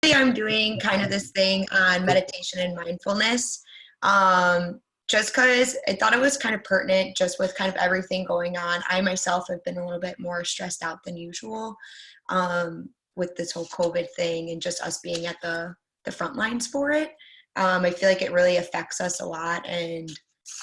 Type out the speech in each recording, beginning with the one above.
I'm doing kind of this thing on meditation and mindfulness. Just because I thought it was kind of pertinent just with kind of everything going on. I myself have been a little bit more stressed out than usual with this whole COVID thing and just us being at the front lines for it. I feel like it really affects us a lot. And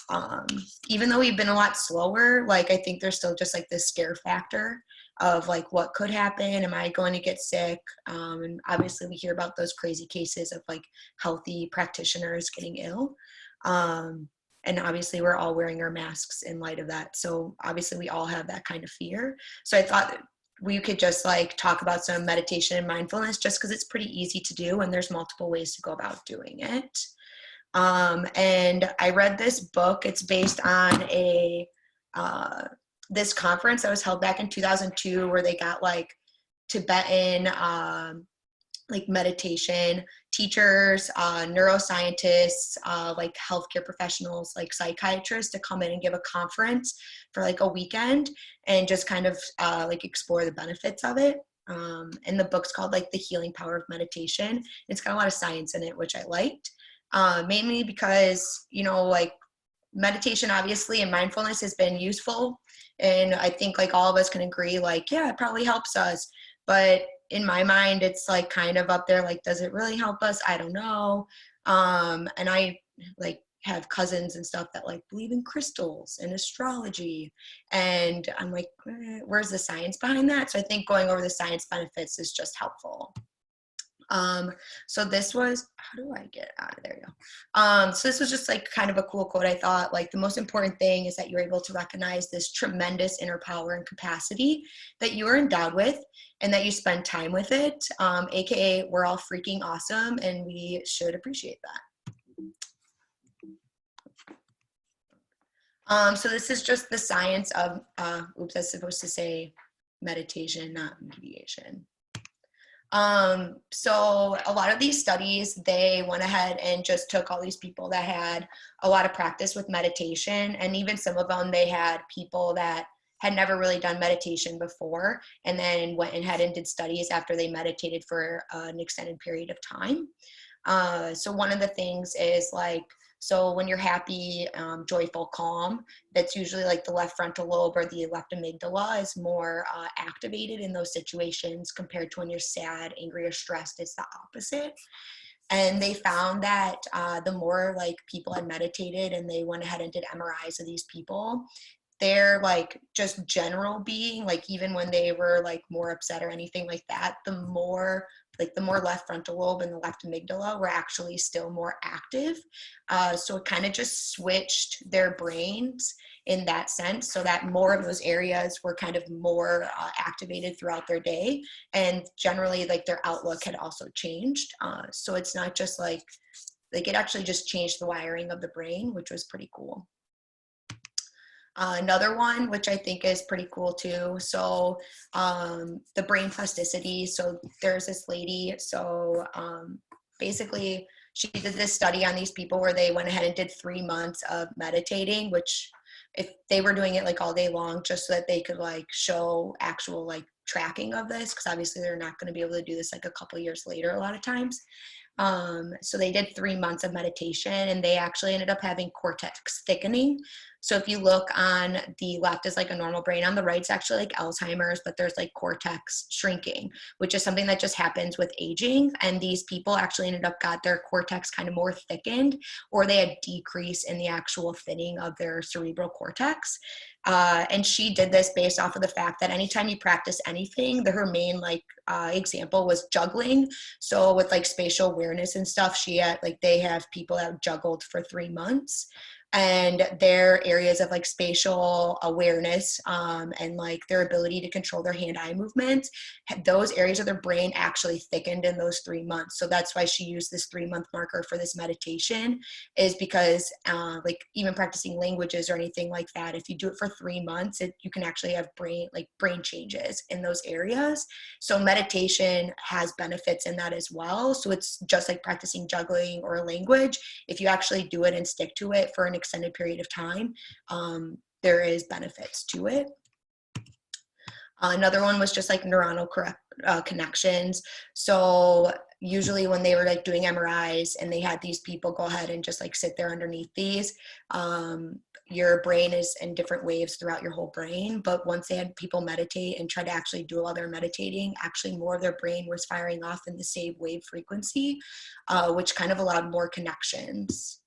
um, even though we've been a lot slower, like I think there's still just like this scare factor of like what could happen. Am I going to get sick? And obviously we hear about those crazy cases of like healthy practitioners getting ill. Um, and obviously we're all wearing our masks in light of that. So obviously we all have that kind of fear. So I thought that we could just like talk about some meditation and mindfulness just because it's pretty easy to do and there's multiple ways to go about doing it. And I read this book. It's based on uh, this conference that was held back in 2002 where they got like Tibetan like meditation teachers, neuroscientists, like healthcare professionals, like psychiatrists to come in and give a conference for like a weekend and just kind of like explore the benefits of it. And the book's called like The Healing Power of Meditation. It's got a lot of science in it, which I liked, mainly because, you know, like meditation obviously and mindfulness has been useful. And I think like all of us can agree, like, yeah, it probably helps us. But in my mind, it's like kind of up there, like, does it really help us? I don't know. And I like have cousins and stuff that like believe in crystals and astrology. And I'm like, where's the science behind that? So I think going over the science benefits is just helpful. So this was, how do I get out of there? You go. So this was just like kind of a cool quote. I thought like the most important thing is that you're able to recognize this tremendous inner power and capacity that you are endowed with and that you spend time with it. AKA we're all freaking awesome and we should appreciate that. So this is just the science of, oops, I was supposed to say meditation, not mediation. So a lot of these studies, they went ahead and just took all these people that had a lot of practice with meditation, and even some of them, they had people that had never really done meditation before and then went ahead and did studies after they meditated for an extended period of time. So one of the things is like, so when you're happy, joyful, calm, that's usually like the left frontal lobe or the left amygdala is more activated in those situations compared to when you're sad, angry, or stressed. It's the opposite. And they found that the more like people had meditated and they went ahead and did MRIs of these people, their like just general being, like even when they were like more upset or anything like that, the more left frontal lobe and the left amygdala were actually still more active. So it kind of just switched their brains in that sense, so that more of those areas were kind of more activated throughout their day. And generally like their outlook had also changed. So it's not just like it actually just changed the wiring of the brain, which was pretty cool. Another one, which I think is pretty cool too. So the brain plasticity. So there's this lady. So basically she did this study on these people where they went ahead and did 3 months of meditating, which if they were doing it like all day long, just so that they could like show actual like tracking of this, because obviously they're not going to be able to do this like a couple years later a lot of times. So they did 3 months of meditation and they actually ended up having cortex thickening. So if you look on the left is like a normal brain, on the right is actually like Alzheimer's, but there's like cortex shrinking, which is something that just happens with aging. And these people actually ended up got their cortex kind of more thickened, or they had decrease in the actual thinning of their cerebral cortex. And she did this based off of the fact that anytime you practice anything, her main like example was juggling. So with like spatial awareness and stuff, she had like, they have people that juggled for 3 months. And their areas of like spatial awareness and like their ability to control their hand-eye movements, those areas of their brain actually thickened in those 3 months. So that's why she used this 3-month marker for this meditation, is because like even practicing languages or anything like that, if you do it for 3 months, you can actually have brain changes in those areas. So meditation has benefits in that as well. So it's just like practicing juggling or a language. If you actually do it and stick to it for an extended period of time, there is benefits to it. Another one was just like neuronal connections. So usually when they were like doing MRIs and they had these people go ahead and just like sit there underneath these, your brain is in different waves throughout your whole brain. But once they had people meditate and try to actually do all their meditating, actually more of their brain was firing off in the same wave frequency, which kind of allowed more connections.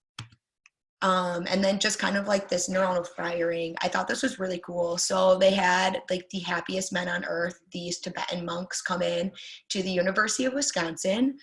And then just kind of like this neuronal firing. I thought this was really cool. So they had like the happiest men on earth, these Tibetan monks, come in to the University of Wisconsin.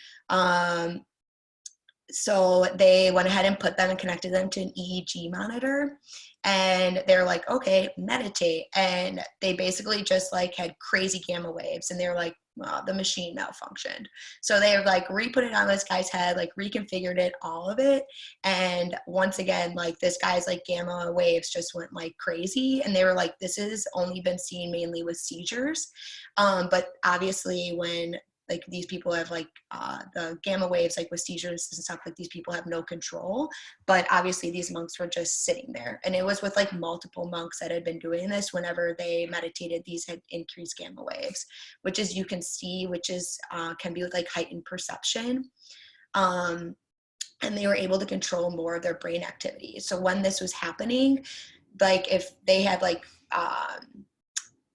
So they went ahead and put them and connected them to an EEG monitor. And they're like, okay, meditate. And they basically just like had crazy gamma waves. And they were like, well, the machine malfunctioned. So they like re-put it on this guy's head, like reconfigured it, all of it. And once again, like this guy's like gamma waves just went like crazy. And they were like, this has only been seen mainly with seizures. But obviously when like these people have like the gamma waves, like with seizures and stuff, like these people have no control. But obviously these monks were just sitting there. And it was with like multiple monks that had been doing this. Whenever they meditated, these had increased gamma waves, which is, you can see, which is can be with like heightened perception. And they were able to control more of their brain activity. So when this was happening, like if they had like,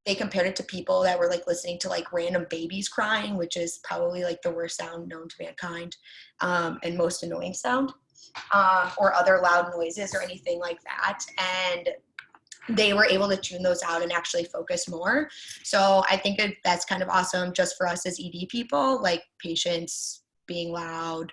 they compared it to people that were like listening to like random babies crying, which is probably like the worst sound known to mankind, and most annoying sound, or other loud noises or anything like that. And they were able to tune those out and actually focus more. So I think that's kind of awesome just for us as ED people, like patients being loud,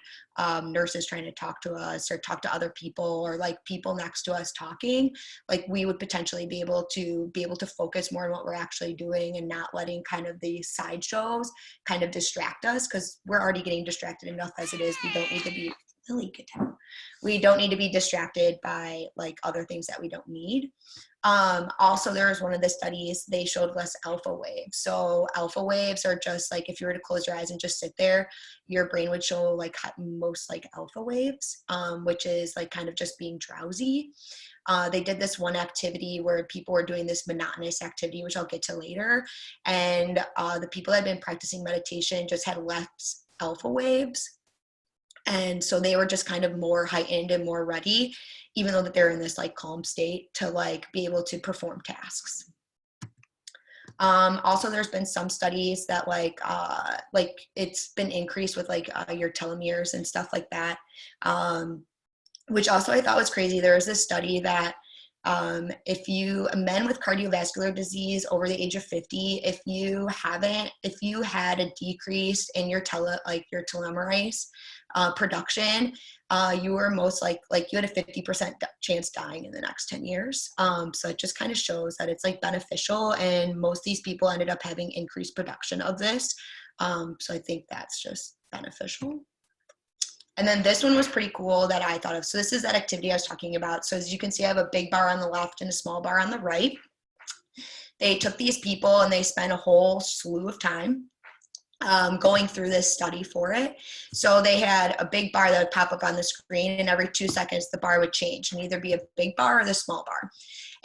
nurses trying to talk to us or talk to other people, or like people next to us talking. Like we would potentially be able to focus more on what we're actually doing and not letting kind of the sideshows kind of distract us, because we're already getting distracted enough as it is. We don't need to be we don't need to be distracted by like other things that we don't need. Also, there was one of the studies, they showed less alpha waves. So alpha waves are just like, if you were to close your eyes and just sit there, your brain would show like most like alpha waves, which is like kind of just being drowsy. They did this one activity where people were doing this monotonous activity, which I'll get to later. And the people that had been practicing meditation just had less alpha waves. And so they were just kind of more heightened and more ready, even though that they're in this like calm state, to like be able to perform tasks. Also, there's been some studies that like it's been increased with like your telomeres and stuff like that, which also I thought was crazy. There was this study that if men with cardiovascular disease over the age of 50, if you had a decrease in your telomerase production, you were most like you had a 50% chance dying in the next 10 years. So it just kind of shows that it's like beneficial, and most of these people ended up having increased production of this. So I think that's just beneficial. And then this one was pretty cool that I thought of. So this is that activity I was talking about. So as you can see, I have a big bar on the left and a small bar on the right. They took these people and they spent a whole slew of time going through this study for it. So they had a big bar that would pop up on the screen, and every 2 seconds the bar would change and either be a big bar or the small bar.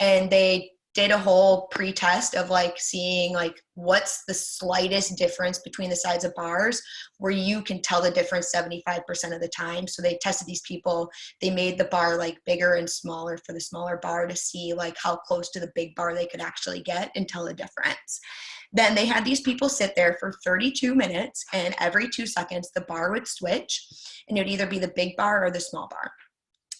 And they did a whole pre-test of like seeing like what's the slightest difference between the sides of bars where you can tell the difference 75% of the time. So they tested these people, they made the bar like bigger and smaller for the smaller bar to see like how close to the big bar they could actually get and tell the difference. Then they had these people sit there for 32 minutes, and every 2 seconds the bar would switch, and it would either be the big bar or the small bar.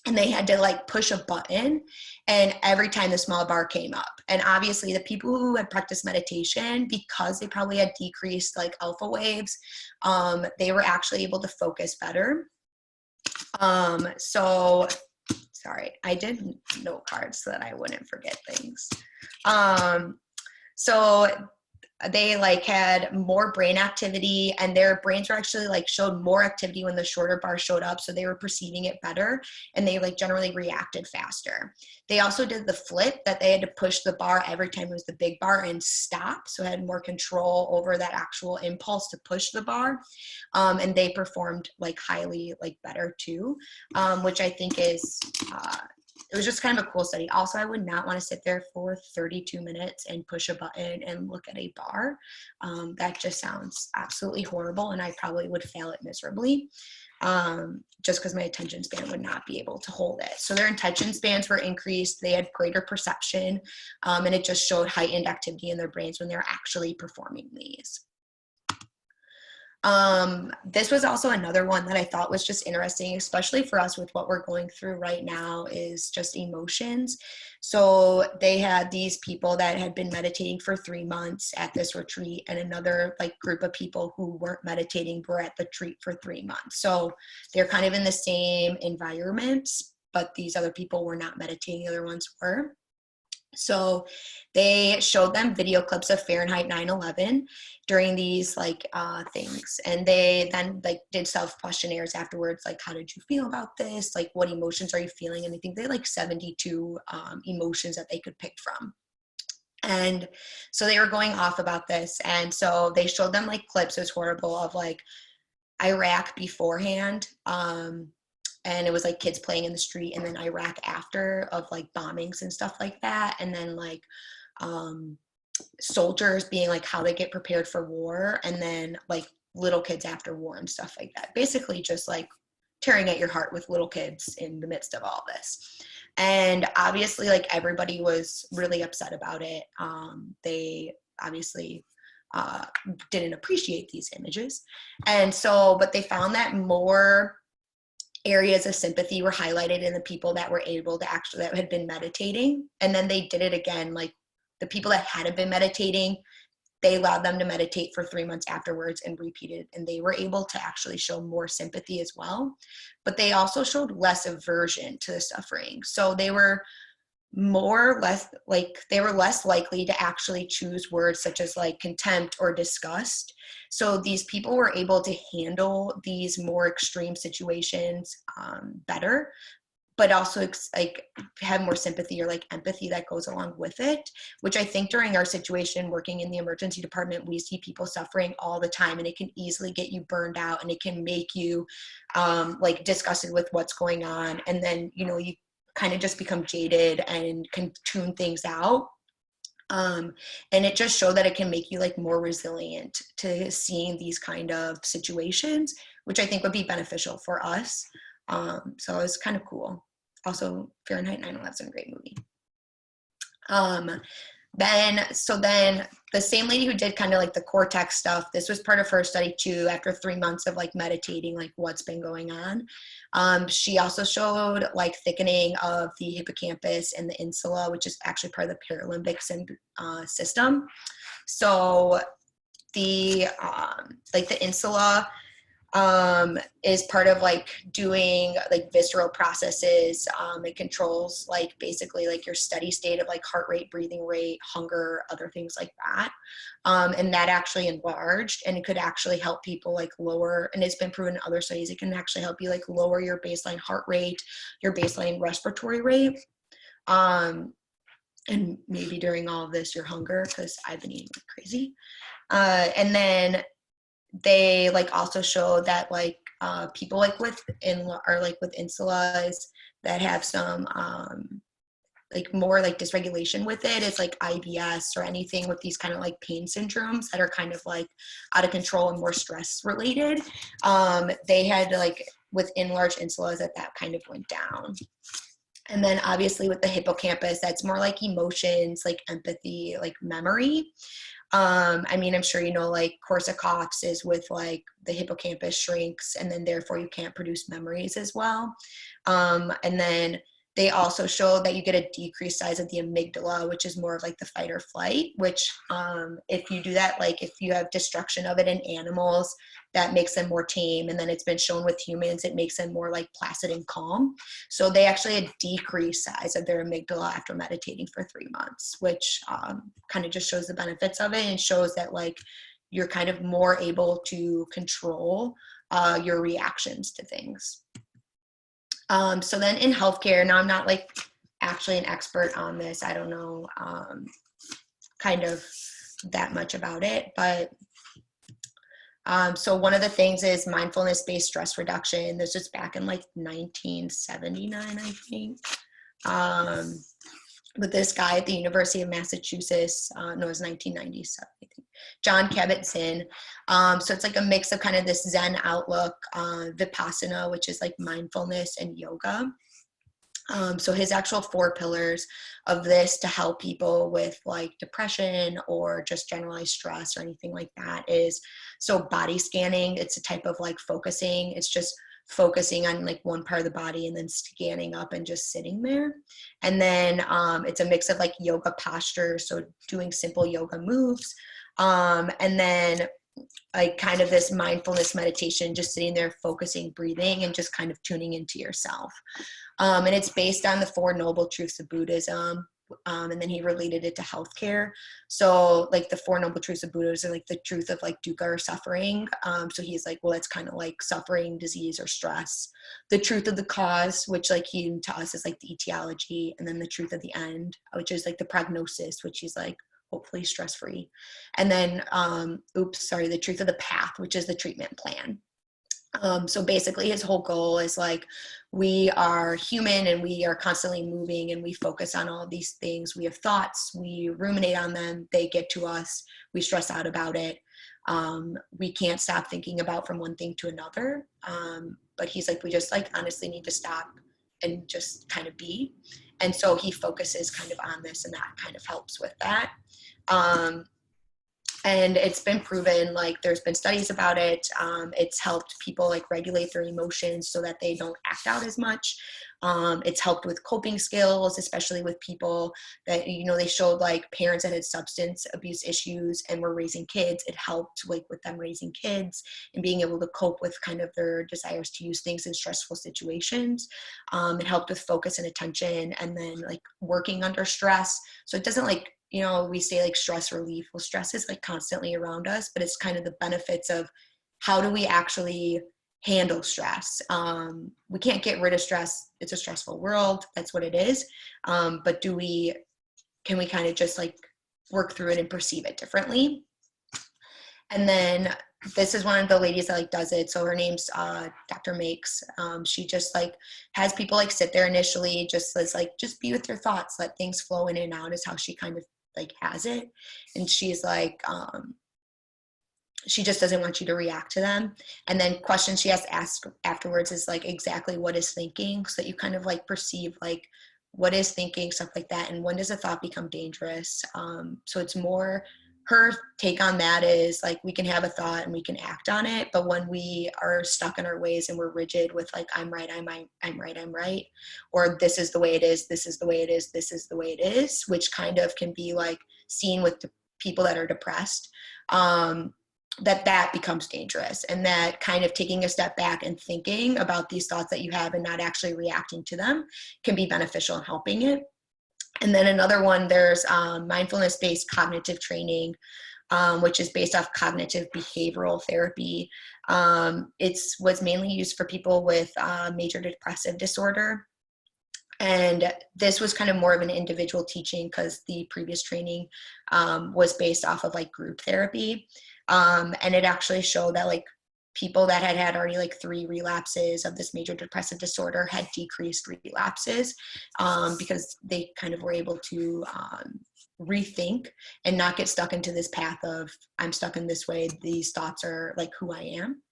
And they had to like push a button, and every time the small bar came up. And obviously the people who had practiced meditation, because they probably had decreased like alpha waves, they were actually able to focus better. So sorry, I did note cards so that I wouldn't forget things. So they like had more brain activity, and their brains were actually like showed more activity when the shorter bar showed up. So they were perceiving it better, and they like generally reacted faster. They also did the flip, that they had to push the bar every time it was the big bar and stop. So it had more control over that actual impulse to push the bar. And they performed like highly like better too, which I think is it was just kind of a cool study. Also, I would not want to sit there for 32 minutes and push a button and look at a bar. That just sounds absolutely horrible, and I probably would fail it miserably, just because my attention span would not be able to hold it. So their attention spans were increased. They had greater perception, and it just showed heightened activity in their brains when they're actually performing these. This was also another one that I thought was just interesting, especially for us with what we're going through right now, is just emotions. So they had these people that had been meditating for 3 months at this retreat, and another like group of people who weren't meditating were at the retreat for 3 months. So they're kind of in the same environments, but these other people were not meditating, the other ones were. So they showed them video clips of Fahrenheit 9/11 during these like things, and they then like did self questionnaires afterwards, like how did you feel about this, like what emotions are you feeling, and I think they had like 72 emotions that they could pick from. And so they were going off about this, and so they showed them like clips, it was horrible, of like Iraq beforehand, and it was like kids playing in the street, and then Iraq after, of like bombings and stuff like that, and then like soldiers being like how they get prepared for war, and then like little kids after war and stuff like that. Basically just like tearing at your heart with little kids in the midst of all this. And obviously like everybody was really upset about it. They obviously didn't appreciate these images. And so, but they found that more areas of sympathy were highlighted in the people that were able to actually, that had been meditating. And then they did it again, like the people that hadn't been meditating, they allowed them to meditate for 3 months afterwards and repeated, and they were able to actually show more sympathy as well. But they also showed less aversion to the suffering. So they were less likely to actually choose words such as like contempt or disgust. So these people were able to handle these more extreme situations better, but also like have more sympathy or like empathy that goes along with it, which I think during our situation working in the emergency department, we see people suffering all the time, and it can easily get you burned out, and it can make you like disgusted with what's going on. And then, you know, you kind of just become jaded and can tune things out. And it just showed that it can make you like more resilient to seeing these kind of situations, which I think would be beneficial for us. So it was kind of cool. Also, Fahrenheit 9/11 is a great movie. Then the same lady who did kind of like the cortex stuff, this was part of her study too, after 3 months of like meditating, like what's been going on. She also showed like thickening of the hippocampus and the insula, which is actually part of the paralimbic system. So the like the insula is part of like doing like visceral processes. It controls like basically like your steady state of like heart rate, breathing rate, hunger, other things like that. And that actually enlarged, and it could actually help people like lower, and it's been proven in other studies, it can actually help you like lower your baseline heart rate, your baseline respiratory rate. And maybe during all of this, your hunger, because I've been eating like crazy. And then they like also show that like people like with insulas that have some like more like dysregulation with it, it's like IBS or anything with these kind of like pain syndromes that are kind of like out of control and more stress related. They had like with enlarged insulas that kind of went down. And then obviously with the hippocampus, that's more like emotions, like empathy, like memory. I mean, I'm sure you know, like Korsakoff's is with like the hippocampus shrinks, and then therefore you can't produce memories as well. And then they also show that you get a decreased size of the amygdala, which is more of like the fight or flight, which if you do that, like if you have destruction of it in animals, that makes them more tame. And then it's been shown with humans, it makes them more like placid and calm. So they actually had decreased size of their amygdala after meditating for 3 months, which kind of just shows the benefits of it, and shows that like you're kind of more able to control your reactions to things. So then in healthcare, now I'm not like actually an expert on this. I don't know kind of that much about it, but so one of the things is mindfulness-based stress reduction. This was back in like 1979, I think. with this guy at the University of Massachusetts. No, it was 1997, I think. John Kabat-Zinn. So it's like a mix of kind of this Zen outlook, Vipassana, which is like mindfulness, and yoga. So his actual 4 pillars of this to help people with like depression or just generalized stress or anything like that is, so body scanning, it's a type of like focusing. It's just focusing on like one part of the body and then scanning up and just sitting there. And then it's a mix of like yoga posture, so doing simple yoga moves. And then like kind of this mindfulness meditation, just sitting there focusing, breathing, and just kind of tuning into yourself. And it's based on the 4 noble truths of Buddhism. And then he related it to healthcare. So like the 4 noble truths of Buddhism are like the truth of like dukkha or suffering. So he's like, well, it's kind of like suffering, disease, or stress. The truth of the cause, which like he to us is like the etiology. And then the truth of the end, which is like the prognosis, which he's like, hopefully stress-free. And then, the truth of the path, which is the treatment plan. So basically his whole goal is like, we are human and we are constantly moving and we focus on all of these things. We have thoughts, we ruminate on them, they get to us, we stress out about it. We can't stop thinking about from one thing to another. But he's like, we just like honestly need to stop and just kind of be. And so he focuses kind of on this, and that kind of helps with that. And it's been proven, like there's been studies about it. It's helped people like regulate their emotions so that they don't act out as much. It's helped with coping skills, especially with people that, you know, they showed like parents that had substance abuse issues and were raising kids. It helped like with them raising kids and being able to cope with kind of their desires to use things in stressful situations. It helped with focus and attention, and then like working under stress. So it doesn't like, you know, we say like stress relief. Well, stress is like constantly around us, but it's kind of the benefits of how do we actually handle stress. We can't get rid of stress. It's a stressful world. That's what it is. But can we kind of just like work through it and perceive it differently? And then this is one of the ladies that like does it. So her name's Dr. Makes. She just like has people like sit there initially, just says like, just be with your thoughts, let things flow in and out is how she kind of like has it. And she's like, she just doesn't want you to react to them. And then questions she has to ask afterwards is like exactly what is thinking, so that you kind of like perceive like what is thinking, stuff like that. And when does a thought become dangerous? So it's more, her take on that is like, we can have a thought and we can act on it, but when we are stuck in our ways and we're rigid with like, I'm right, or this is the way it is, this is the way it is, this is the way it is, which kind of can be like seen with the people that are depressed, that becomes dangerous. And that kind of taking a step back and thinking about these thoughts that you have and not actually reacting to them can be beneficial in helping it. And then another one, there's mindfulness-based cognitive training, which is based off cognitive behavioral therapy. It was mainly used for people with major depressive disorder. And this was kind of more of an individual teaching because the previous training was based off of like group therapy. And it actually showed that like people that had already like 3 relapses of this major depressive disorder had decreased relapses, because they kind of were able to rethink and not get stuck into this path of, I'm stuck in this way, these thoughts are like who I am,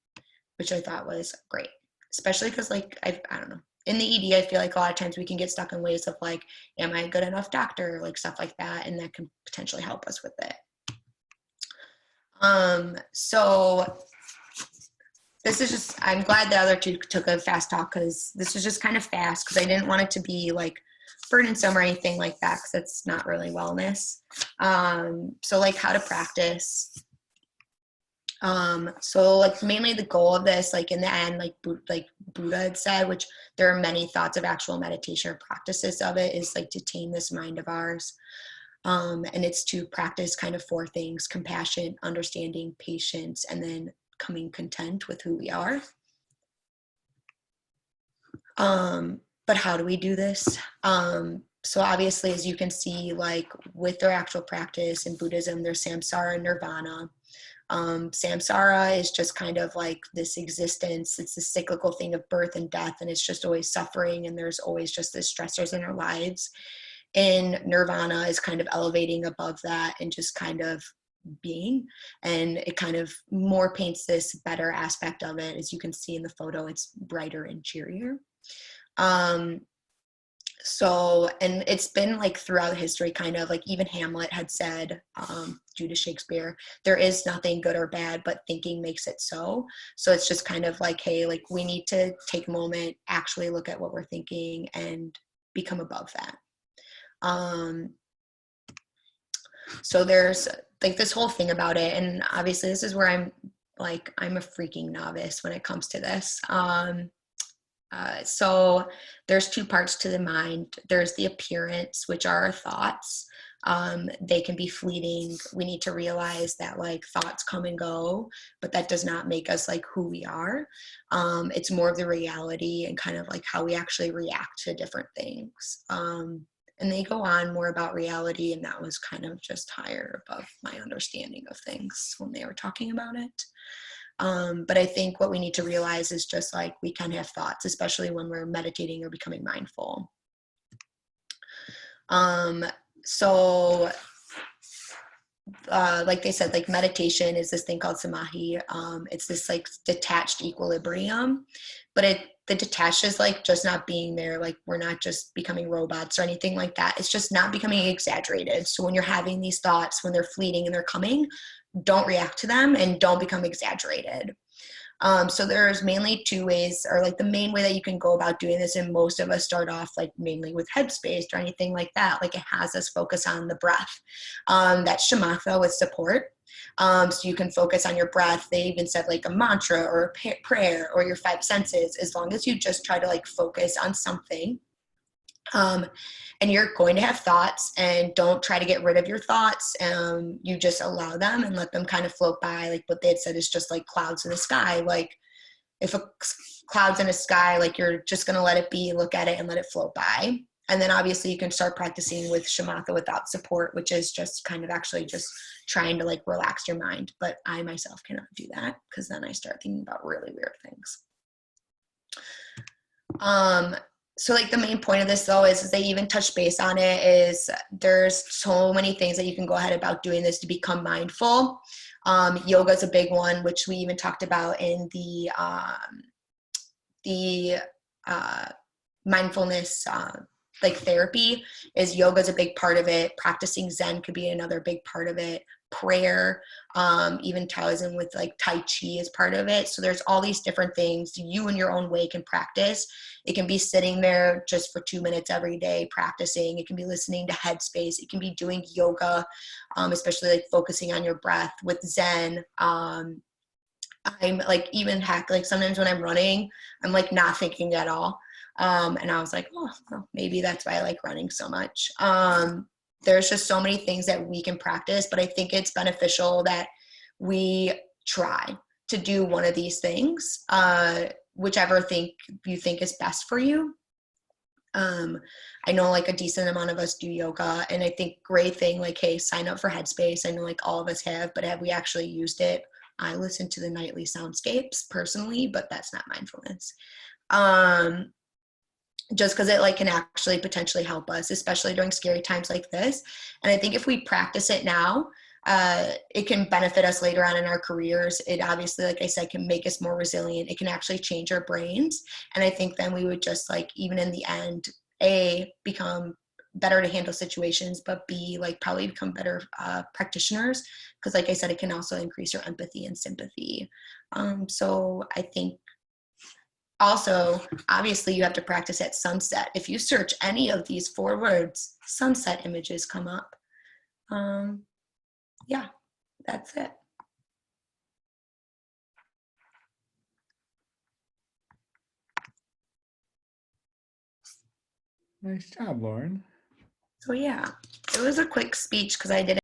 which I thought was great. Especially because like, I don't know, in the ED, I feel like a lot of times we can get stuck in ways of like, am I a good enough doctor? Like stuff like that. And that can potentially help us with it. So this is just, I'm glad the other 2 took a fast talk, because this is just kind of fast, because I didn't want it to be like burdensome or anything like that, because it's not really wellness. So like how to practice. So like mainly the goal of this, like in the end, like Buddha had said, which there are many thoughts of actual meditation or practices of it, is like to tame this mind of ours. And it's to practice kind of 4 things: compassion, understanding, patience, and then coming content with who we are. But how do we do this? So obviously, as you can see, like with their actual practice in Buddhism, there's samsara and nirvana. Samsara is just kind of like this existence. It's a cyclical thing of birth and death, and it's just always suffering, and there's always just this stressors in our lives. And nirvana is kind of elevating above that and just kind of being, and it kind of more paints this better aspect of it. As you can see in the photo, it's brighter and cheerier. So, and it's been like throughout history, kind of like even Hamlet had said, due to Shakespeare, there is nothing good or bad, but thinking makes it so. So it's just kind of like, hey, like we need to take a moment, actually look at what we're thinking and become above that. So there's like this whole thing about it. And obviously this is where I'm a freaking novice when it comes to this. So there's two parts to the mind. There's the appearance, which are our thoughts. They can be fleeting. We need to realize that like thoughts come and go, but that does not make us like who we are. It's more of the reality and kind of like how we actually react to different things. And they go on more about reality, and that was kind of just higher above my understanding of things when they were talking about it. But I think what we need to realize is just like we can have thoughts, especially when we're meditating or becoming mindful. So like they said, like meditation is this thing called samadhi. It's this like detached equilibrium, but the detached is like just not being there. Like we're not just becoming robots or anything like that. It's just not becoming exaggerated. So when you're having these thoughts, when they're fleeting and they're coming, don't react to them and don't become exaggerated. So there's mainly two ways, or like the main way that you can go about doing this, and most of us start off like mainly with headspace or anything like that. Like it has us focus on the breath. That's shamatha with support. So you can focus on your breath. They even said like a mantra or a prayer or your five senses, as long as you just try to like focus on something. And you're going to have thoughts, and don't try to get rid of your thoughts. You just allow them and let them kind of float by. Like what they had said is just like clouds in the sky. Like if a cloud's in the sky, like you're just going to let it be, look at it and let it float by. And then obviously you can start practicing with shamatha without support, which is just kind of actually just trying to like relax your mind. But I myself cannot do that, because then I start thinking about really weird things. So like the main point of this though is they even touch base on it, is there's so many things that you can go ahead about doing this to become mindful. Yoga is a big one, which we even talked about in the mindfulness like therapy. Is yoga is a big part of it. Practicing Zen could be another big part of it. Prayer, even Taoism with like Tai Chi is part of it. So there's all these different things you in your own way can practice. It can be sitting there just for 2 minutes every day practicing. It can be listening to Headspace. It can be doing yoga, especially like focusing on your breath. With Zen, I'm like even like sometimes when I'm running, I'm like not thinking at all. And I was like, oh, well, maybe that's why I like running so much. There's just so many things that we can practice, but I think it's beneficial that we try to do one of these things, whichever thing you think is best for you. I know like a decent amount of us do yoga, and I think great thing, like, hey, sign up for Headspace. I know like all of us have, but have we actually used it? I listen to the nightly soundscapes personally, but that's not mindfulness. Just because it like can actually potentially help us, especially during scary times like this. And I think if we practice it now, it can benefit us later on in our careers. It obviously, like I said, can make us more resilient. It can actually change our brains. And I think then we would just like, even in the end, A, become better to handle situations, but B, like probably become better practitioners. Because like I said, it can also increase your empathy and sympathy. So I think also, obviously, you have to practice at sunset. If you search any of these 4 words, sunset images come up. Yeah, that's it. Nice job, Lauran. So yeah, it was a quick speech because I didn't